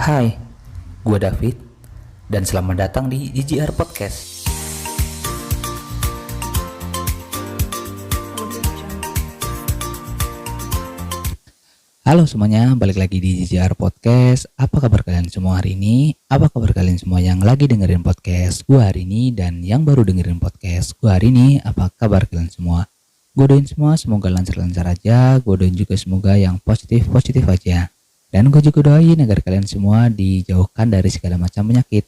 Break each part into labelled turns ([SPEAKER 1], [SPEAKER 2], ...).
[SPEAKER 1] Hai, gue David dan selamat datang di GGR Podcast. Halo semuanya, balik lagi di GGR Podcast. Apa kabar kalian semua hari ini? Apa kabar kalian semua yang lagi dengerin podcast gue hari ini dan yang baru dengerin podcast gue hari ini? Apa kabar kalian semua? Gue doain semua semoga lancar-lancar aja. Gue doain juga semoga yang positif-positif aja. Dan gue juga doain agar kalian semua dijauhkan dari segala macam penyakit.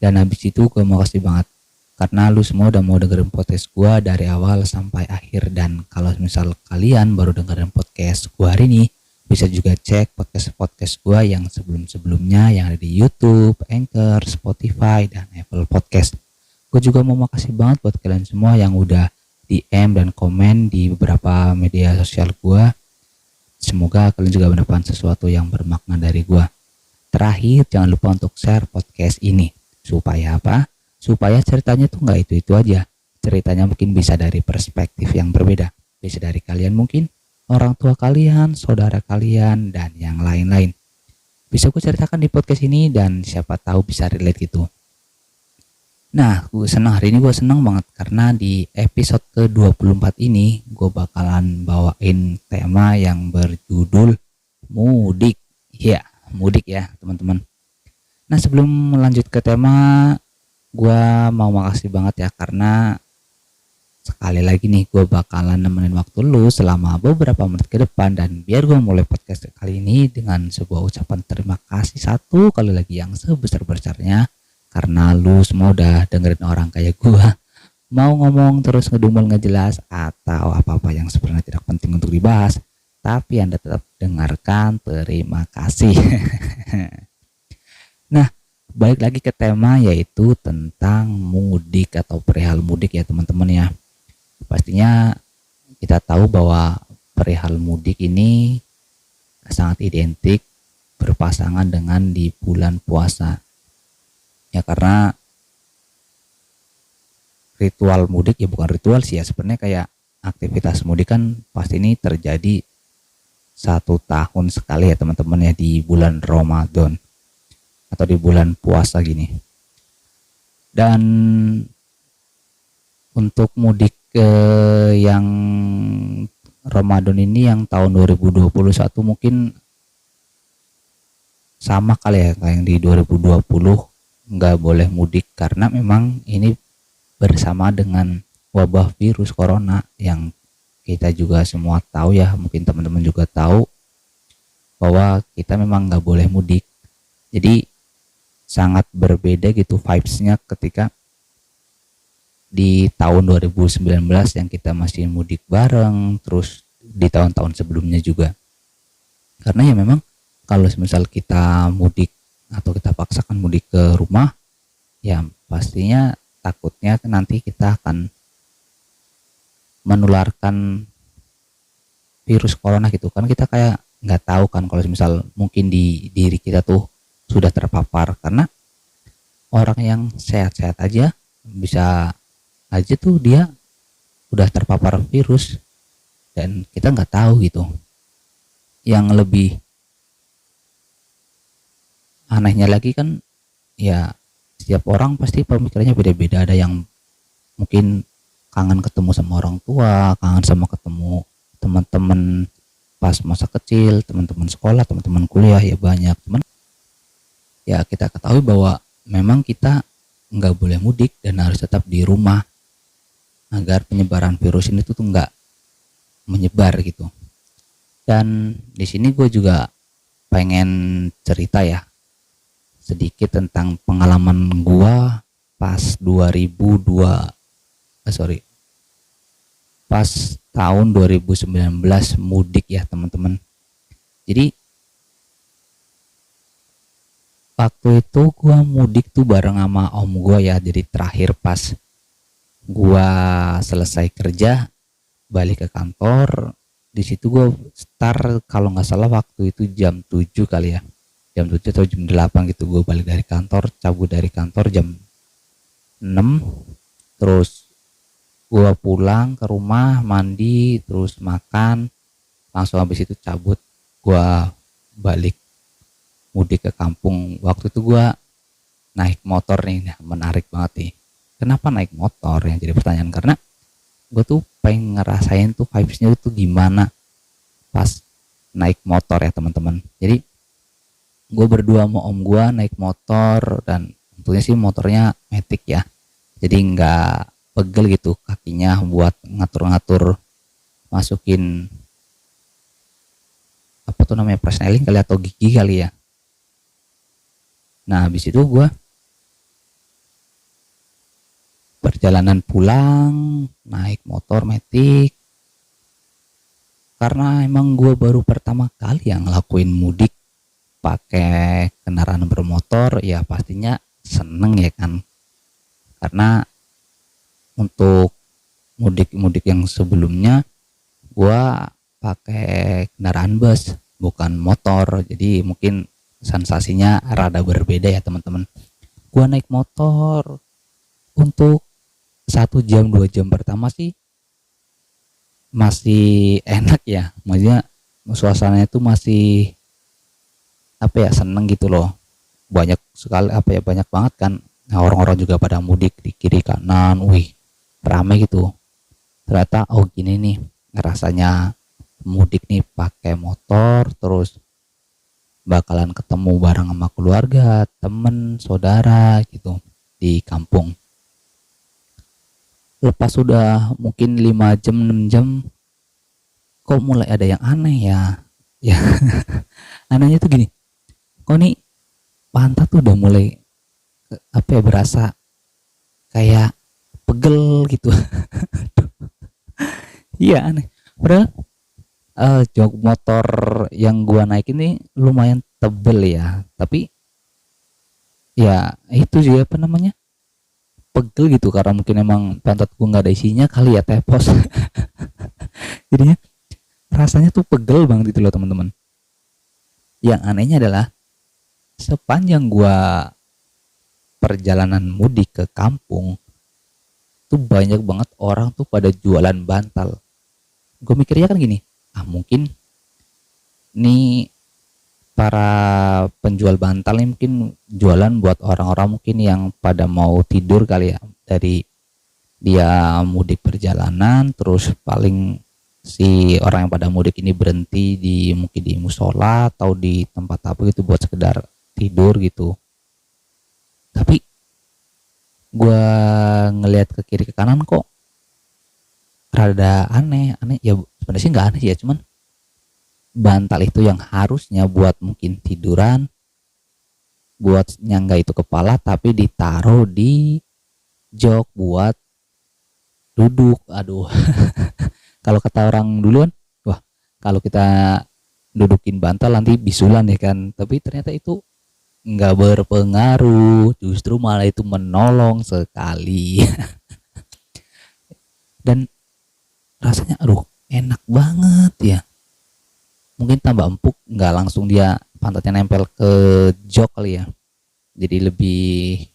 [SPEAKER 1] Dan habis itu gue mau kasih banget karena lu semua udah mau dengerin podcast gue dari awal sampai akhir. Dan kalau misal kalian baru dengerin podcast gue hari ini, bisa juga cek podcast-podcast gue yang sebelum-sebelumnya yang ada di YouTube, Anchor, Spotify, dan Apple Podcast. Gue juga mau makasih banget buat kalian semua yang udah DM dan komen di beberapa media sosial gue. Semoga kalian juga mendapatkan sesuatu yang bermakna dari gue. Terakhir, jangan lupa untuk share podcast ini. Supaya apa? Supaya ceritanya tuh nggak itu-itu aja. Ceritanya mungkin bisa dari perspektif yang berbeda. Bisa dari kalian mungkin, orang tua kalian, saudara kalian, dan yang lain-lain. Bisa gue ceritakan di podcast ini dan siapa tahu bisa relate gitu. Nah, hari ini gue senang banget karena di episode ke-24 ini gue bakalan bawain tema yang berjudul mudik. Ya, mudik ya teman-teman. Nah, sebelum lanjut ke tema, gue mau makasih banget ya karena sekali lagi nih gue bakalan nemenin waktu lu selama beberapa menit ke depan. Dan biar gue mulai podcast kali ini dengan sebuah ucapan terima kasih satu kali lagi yang sebesar-besarnya, karena lu semua udah dengerin orang kayak gue mau ngomong terus ngedumel ngejelas atau apa-apa yang sebenarnya tidak penting untuk dibahas, tapi Anda tetap dengarkan. Terima kasih. Nah, balik lagi ke tema, yaitu tentang mudik atau perihal mudik ya teman-teman ya. Pastinya kita tahu bahwa perihal mudik ini sangat identik berpasangan dengan di bulan puasa. Ya karena ritual mudik ya bukan ritual sih ya, sebenarnya kayak aktivitas mudik kan pasti ini terjadi 1 tahun sekali ya teman-teman ya, di bulan Ramadan atau di bulan puasa gini. Dan untuk mudik yang Ramadan ini yang tahun 2021 mungkin sama kali ya kayak yang di 2020, nggak boleh mudik karena memang ini bersama dengan wabah virus corona yang kita juga semua tahu ya, mungkin teman-teman juga tahu bahwa kita memang nggak boleh mudik. Jadi sangat berbeda gitu vibes-nya ketika di tahun 2019 yang kita masih mudik bareng, terus di tahun-tahun sebelumnya juga. Karena ya memang kalau misal kita mudik atau kita paksakan mudik ke rumah, ya pastinya takutnya nanti kita akan menularkan virus corona gitu kan. Kita kayak nggak tahu kan kalau misal mungkin di diri kita tuh sudah terpapar, karena orang yang sehat-sehat aja bisa aja tuh dia udah terpapar virus dan kita nggak tahu gitu. Yang lebih anehnya lagi kan ya setiap orang pasti pemikirannya beda-beda. Ada yang mungkin kangen ketemu sama orang tua, kangen sama ketemu teman-teman pas masa kecil, teman-teman sekolah, teman-teman kuliah, ya banyak. Cuman ya kita ketahui bahwa memang kita nggak boleh mudik dan harus tetap di rumah agar penyebaran virus ini tuh nggak menyebar gitu. Dan di sini gue juga pengen cerita ya sedikit tentang pengalaman gue pas pas tahun 2019 mudik ya teman-teman. Jadi waktu itu gue mudik tuh bareng sama om gue ya. Jadi terakhir pas gua selesai kerja balik ke kantor, di situ gua start kalau nggak salah waktu itu jam 7 kali ya, jam 7 atau jam 8 gitu. Gua balik dari kantor, cabut dari kantor jam 6, terus gua pulang ke rumah, mandi, terus makan, langsung habis itu cabut gua balik mudik ke kampung. Waktu itu gua naik motor nih. Nah, menarik banget nih. Kenapa naik motor yang jadi pertanyaan? Karena gue tuh pengen ngerasain tuh vibes-nya itu gimana pas naik motor ya teman-teman. Jadi gue berdua sama om gue naik motor, dan tentunya sih motornya Matic ya. Jadi nggak pegel gitu kakinya buat ngatur-ngatur masukin apa tuh namanya, presneling kali atau gigi kali ya. Nah habis itu gue perjalanan pulang naik motor Matic, karena emang gue baru pertama kali yang ngelakuin mudik pakai kendaraan bermotor, ya pastinya seneng ya kan. Karena untuk mudik-mudik yang sebelumnya gua pakai kendaraan bus bukan motor, jadi mungkin sensasinya rada berbeda ya teman-teman. Gua naik motor untuk 1 jam 2 jam pertama sih masih enak ya, maksudnya suasananya itu masih apa ya, seneng gitu loh. Banyak sekali apa ya, banyak banget kan. Nah, orang-orang juga pada mudik di kiri kanan, wih ramai gitu. Ternyata oh gini nih rasanya mudik nih pakai motor, terus bakalan ketemu bareng sama keluarga, temen, saudara gitu di kampung. Lepas sudah mungkin 5 jam 6 jam kok mulai ada yang aneh ya. Ya anehnya tuh gini, kok nih pantat tuh udah mulai apa ya, berasa kayak pegel gitu. Iya aneh. Padahal jok motor yang gua naik ini lumayan tebel ya, tapi ya itu sih apa namanya, pegel gitu karena mungkin emang pantat gua nggak ada isinya kali ya, tepos. Jadinya rasanya tuh pegel banget gitu loh teman-teman. Yang anehnya adalah sepanjang gua perjalanan mudik ke kampung tuh banyak banget orang tuh pada jualan bantal. Gue mikirnya kan gini, ah mungkin nih para penjual bantal ini mungkin jualan buat orang-orang mungkin yang pada mau tidur kali ya, dari dia mudik perjalanan, terus paling si orang yang pada mudik ini berhenti di mungkin di musola atau di tempat apa gitu buat sekedar tidur gitu. Tapi gua ngelihat ke kiri ke kanan kok rada aneh ya, sebenarnya sih nggak aneh ya, cuman bantal itu yang harusnya buat mungkin tiduran, buat nyangga itu kepala, tapi ditaruh di jok buat duduk. Aduh. Kalau kata orang duluan, wah kalau kita dudukin bantal nanti bisulan ya kan, tapi ternyata itu nggak berpengaruh, justru malah itu menolong sekali. Dan rasanya aduh enak banget ya, mungkin tambah empuk, nggak langsung dia pantatnya nempel ke jok kali ya, jadi lebih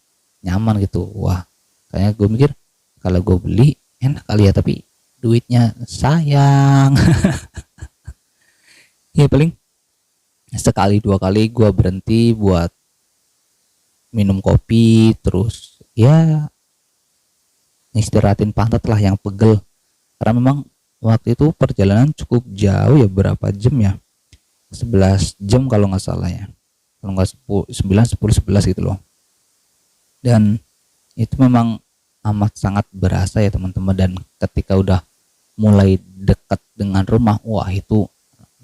[SPEAKER 1] nyaman gitu. Wah kayaknya gue mikir kalau gue beli enak kali ya, tapi duitnya sayang. Ya paling sekali 2 kali gue berhenti buat minum kopi, terus ya istirahatin pantat lah yang pegel, karena memang waktu itu perjalanan cukup jauh ya, berapa jam ya, 11 jam kalau nggak salah ya, kalau nggak 9 10 11 gitu loh. Dan itu memang amat sangat berasa ya teman-teman, dan ketika udah mulai dekat dengan rumah, wah itu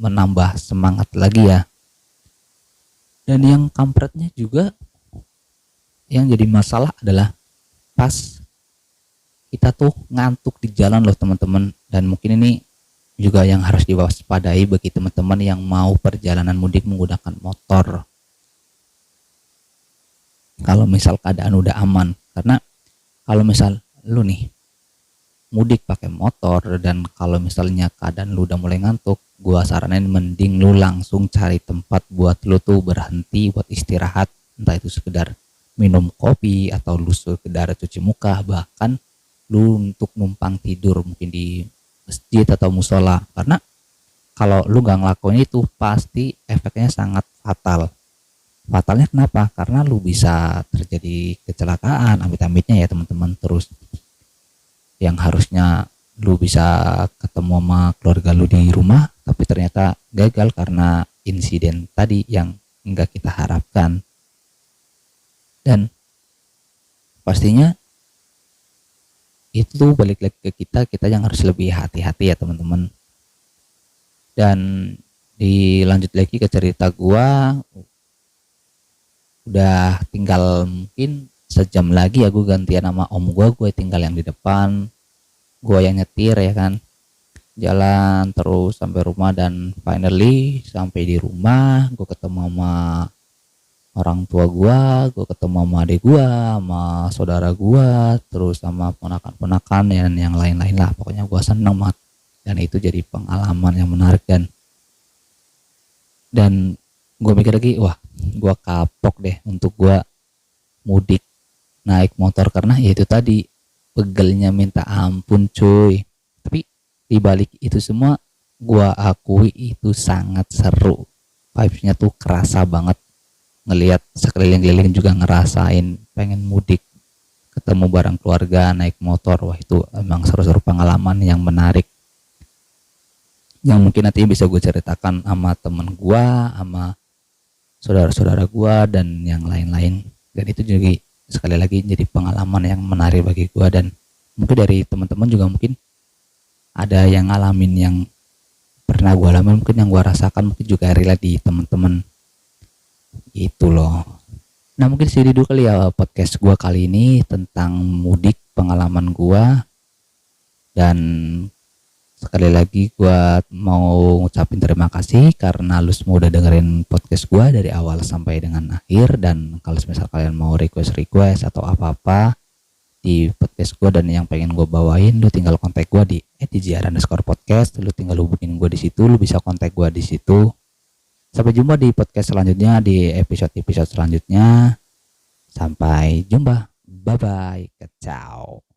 [SPEAKER 1] menambah semangat lagi ya. Dan yang kampretnya juga yang jadi masalah adalah pas kita tuh ngantuk di jalan loh teman-teman. Dan mungkin ini juga yang harus diwaspadai bagi teman-teman yang mau perjalanan mudik menggunakan motor. Kalau misal keadaan udah aman, karena kalau misal lu nih mudik pakai motor dan kalau misalnya keadaan lu udah mulai ngantuk, gua saranin mending lu langsung cari tempat buat lu tuh berhenti buat istirahat, entah itu sekedar minum kopi atau lu sekedar cuci muka, bahkan lu untuk numpang tidur mungkin di masjid atau musola. Karena kalau lu gak ngelakuin itu pasti efeknya sangat fatal. Fatalnya kenapa? Karena lu bisa terjadi kecelakaan, amit-amitnya ya teman-teman. Terus yang harusnya lu bisa ketemu sama keluarga lu di rumah, tapi ternyata gagal karena insiden tadi yang enggak kita harapkan. Dan pastinya itu balik lagi ke kita yang harus lebih hati-hati ya teman-teman. Dan dilanjut lagi ke cerita gua, udah tinggal mungkin sejam lagi ya gue gantian sama om gue tinggal yang di depan, gue yang nyetir ya kan, jalan terus sampai rumah. Dan finally sampai di rumah gue ketemu sama orang tua gue ketemu sama adik gue, sama saudara gue, terus sama ponakan-ponakan dan yang lain-lain lah. Pokoknya gue seneng banget dan itu jadi pengalaman yang menarik. Dan gue mikir lagi, wah gue kapok deh untuk gue mudik naik motor, karena ya itu tadi pegelnya minta ampun cuy. Tapi dibalik itu semua gue akui itu sangat seru, vibesnya tuh kerasa banget. Ngelihat sekeliling-keliling juga ngerasain pengen mudik, ketemu bareng keluarga naik motor, wah itu emang seru-seru pengalaman yang menarik, yang mungkin nanti bisa gue ceritakan sama temen gue, sama saudara-saudara gue dan yang lain-lain. Dan itu juga sekali lagi jadi pengalaman yang menarik bagi gue, dan mungkin dari teman-teman juga mungkin ada yang ngalamin yang pernah gue alamin, mungkin yang gue rasakan mungkin juga relate di teman-teman itu loh. Nah mungkin sedih dulu kali ya podcast gue kali ini tentang mudik, pengalaman gue. Dan sekali lagi gue mau ngucapin terima kasih karena lu semua udah dengerin podcast gue dari awal sampai dengan akhir. Dan kalau misal kalian mau request atau apa-apa di podcast gue dan yang pengen gue bawain, lu tinggal kontak gue di @djr_podcast. Lu tinggal hubungin gue di situ, lu bisa kontak gue di situ. Sampai jumpa di podcast selanjutnya, di episode selanjutnya. Sampai jumpa, bye bye, ciao.